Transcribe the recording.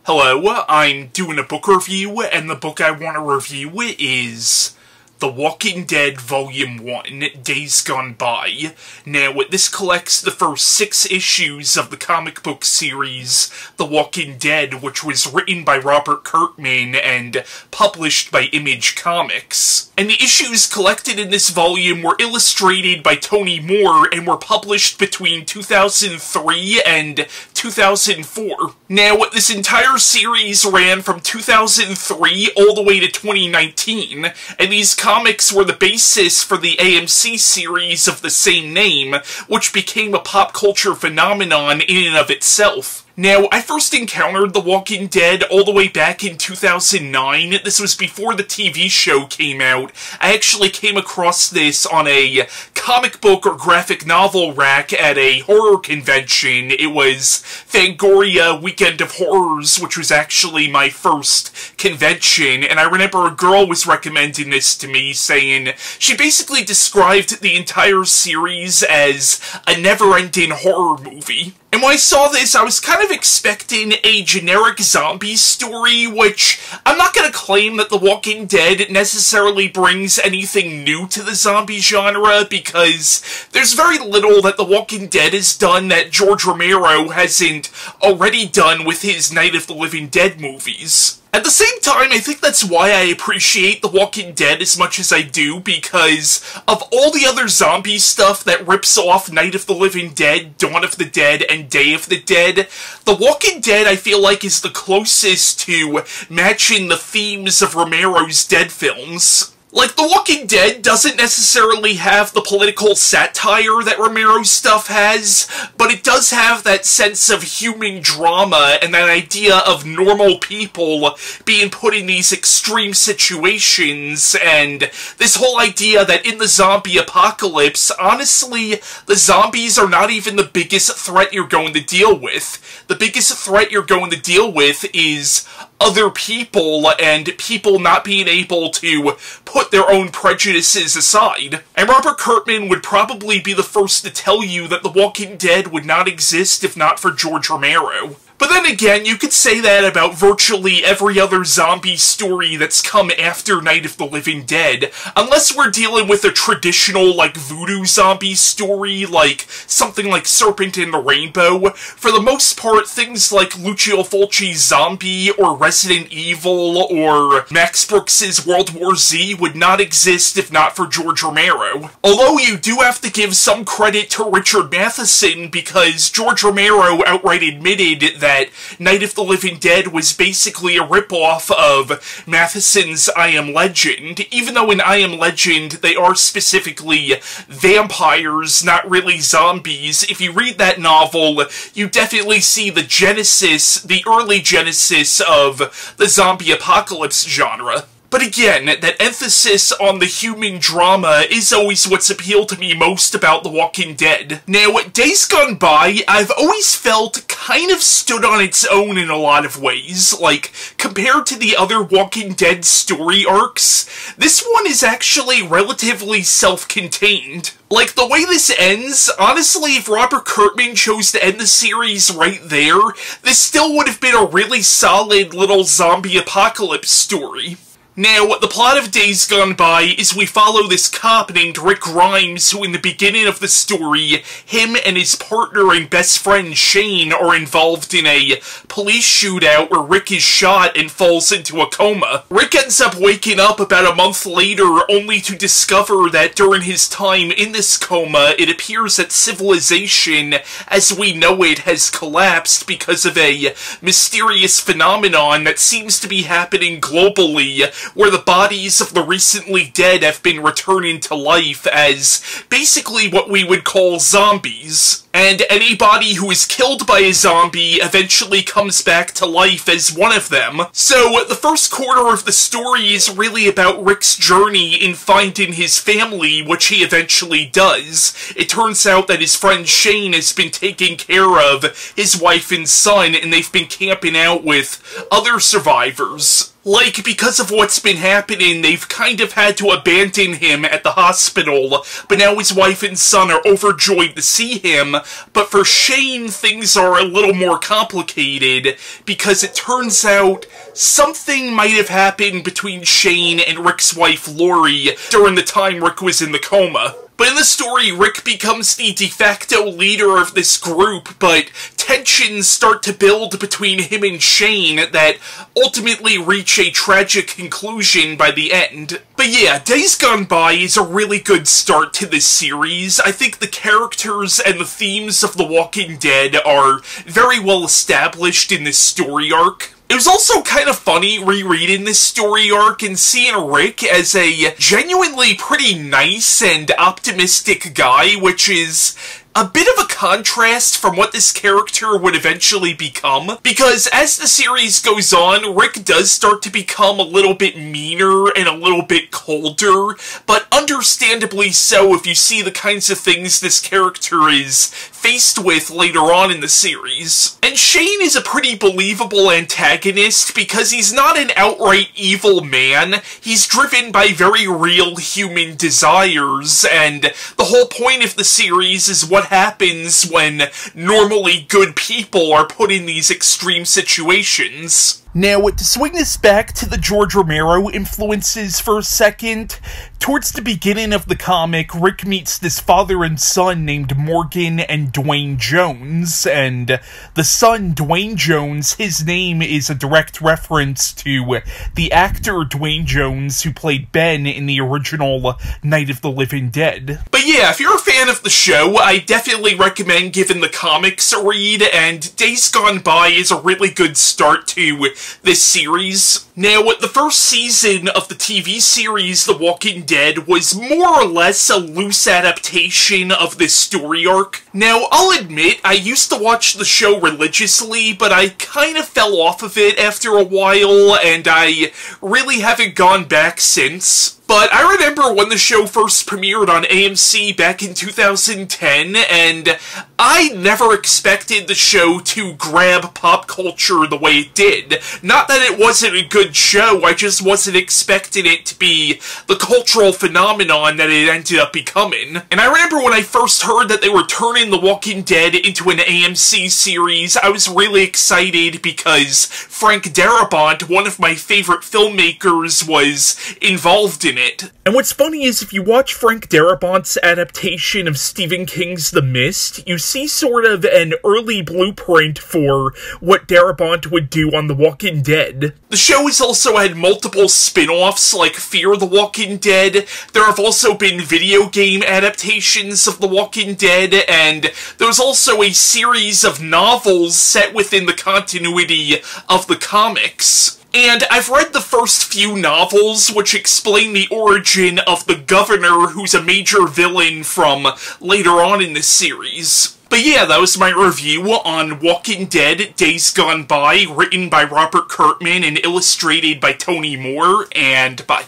Hello, I'm doing a book review, and the book I want to review is The Walking Dead Volume 1, Days Gone By. Now, this collects the first 6 issues of the comic book series The Walking Dead, which was written by Robert Kirkman and published by Image Comics. And the issues collected in this volume were illustrated by Tony Moore and were published between 2003 and 2004. Now, this entire series ran from 2003 all the way to 2019, and these comics were the basis for the AMC series of the same name, which became a pop culture phenomenon in and of itself. Now, I first encountered The Walking Dead all the way back in 2009. This was before the TV show came out. I actually came across this on a comic book or graphic novel rack at a horror convention. It was Fangoria Weekend of Horrors, which was actually my first convention, and I remember a girl was recommending this to me, saying she basically described the entire series as a never-ending horror movie. And when I saw this, I was kind of expecting a generic zombie story, which I'm not going to claim that The Walking Dead necessarily brings anything new to the zombie genre, because there's very little that The Walking Dead has done that George Romero hasn't already done with his Night of the Living Dead movies. At the same time, I think that's why I appreciate The Walking Dead as much as I do, because of all the other zombie stuff that rips off Night of the Living Dead, Dawn of the Dead, and Day of the Dead, The Walking Dead I feel like is the closest to matching the themes of Romero's Dead films. Like, The Walking Dead doesn't necessarily have the political satire that Romero's stuff has, but it does have that sense of human drama and that idea of normal people being put in these extreme situations, and this whole idea that in the zombie apocalypse, honestly, the zombies are not even the biggest threat you're going to deal with. The biggest threat you're going to deal with is other people, and people not being able to put their own prejudices aside. And Robert Kirkman would probably be the first to tell you that The Walking Dead would not exist if not for George Romero. But then again, you could say that about virtually every other zombie story that's come after Night of the Living Dead, unless we're dealing with a traditional, like, voodoo zombie story, like something like Serpent and the Rainbow. For the most part, things like Lucio Fulci's Zombie, or Resident Evil, or Max Brooks's World War Z would not exist if not for George Romero. Although you do have to give some credit to Richard Matheson, because George Romero outright admitted that Night of the Living Dead was basically a ripoff of Matheson's I Am Legend, even though in I Am Legend they are specifically vampires, not really zombies. If you read that novel, you definitely see the genesis, the early genesis of the zombie apocalypse genre. But again, that emphasis on the human drama is always what's appealed to me most about The Walking Dead. Now, Days Gone By, I've always felt kind of stood on its own in a lot of ways. Like, compared to the other Walking Dead story arcs, this one is actually relatively self-contained. Like, the way this ends, honestly, if Robert Kirkman chose to end the series right there, this still would have been a really solid little zombie apocalypse story. Now, the plot of Days Gone By is we follow this cop named Rick Grimes, who in the beginning of the story, him and his partner and best friend Shane are involved in a police shootout where Rick is shot and falls into a coma. Rick ends up waking up about a month later only to discover that during his time in this coma, it appears that civilization as we know it has collapsed because of a mysterious phenomenon that seems to be happening globally, where the bodies of the recently dead have been returning to life as basically what we would call zombies. And anybody who is killed by a zombie eventually comes back to life as one of them. So the first quarter of the story is really about Rick's journey in finding his family, which he eventually does. It turns out that his friend Shane has been taking care of his wife and son, and they've been camping out with other survivors. Like, because of what's been happening, they've kind of had to abandon him at the hospital, but now his wife and son are overjoyed to see him. But for Shane, things are a little more complicated, because it turns out something might have happened between Shane and Rick's wife, Lori, during the time Rick was in the coma. But in the story, Rick becomes the de facto leader of this group, but tensions start to build between him and Shane that ultimately reach a tragic conclusion by the end. But yeah, Days Gone By is a really good start to this series. I think the characters and the themes of The Walking Dead are very well established in this story arc. It was also kind of funny rereading this story arc and seeing Rick as a genuinely pretty nice and optimistic guy, which is a bit of a contrast from what this character would eventually become, because as the series goes on, Rick does start to become a little bit meaner and a little bit colder, but understandably so if you see the kinds of things this character is faced with later on in the series. And Shane is a pretty believable antagonist because he's not an outright evil man, he's driven by very real human desires, and the whole point of the series is what happens when normally good people are put in these extreme situations. Now, to swing this back to the George Romero influences for a second, towards the beginning of the comic, Rick meets this father and son named Morgan and Dwayne Jones, and the son, Dwayne Jones, his name is a direct reference to the actor Dwayne Jones who played Ben in the original Night of the Living Dead. But yeah, if you're a fan of the show, I definitely recommend giving the comics a read, and Days Gone By is a really good start to this series. Now, the first season of the TV series The Walking Dead was more or less a loose adaptation of this story arc. Now, I'll admit, I used to watch the show religiously, but I kind of fell off of it after a while, and I really haven't gone back since. But I remember when the show first premiered on AMC back in 2010, and I never expected the show to grab pop culture the way it did. Not that it wasn't a good show, I just wasn't expecting it to be the cultural phenomenon that it ended up becoming. And I remember when I first heard that they were turning The Walking Dead into an AMC series, I was really excited because Frank Darabont, one of my favorite filmmakers, was involved in it. And what's funny is if you watch Frank Darabont's adaptation of Stephen King's The Mist, you see sort of an early blueprint for what Darabont would do on The Walking Dead. The show has also had multiple spin-offs like Fear the Walking Dead. There have also been video game adaptations of The Walking Dead, and there's also a series of novels set within the continuity of the comics. And I've read the first few novels, which explain the origin of the governor, who's a major villain from later on in this series. But yeah, that was my review on Walking Dead Days Gone By, written by Robert Kirkman and illustrated by Tony Moore, and bye.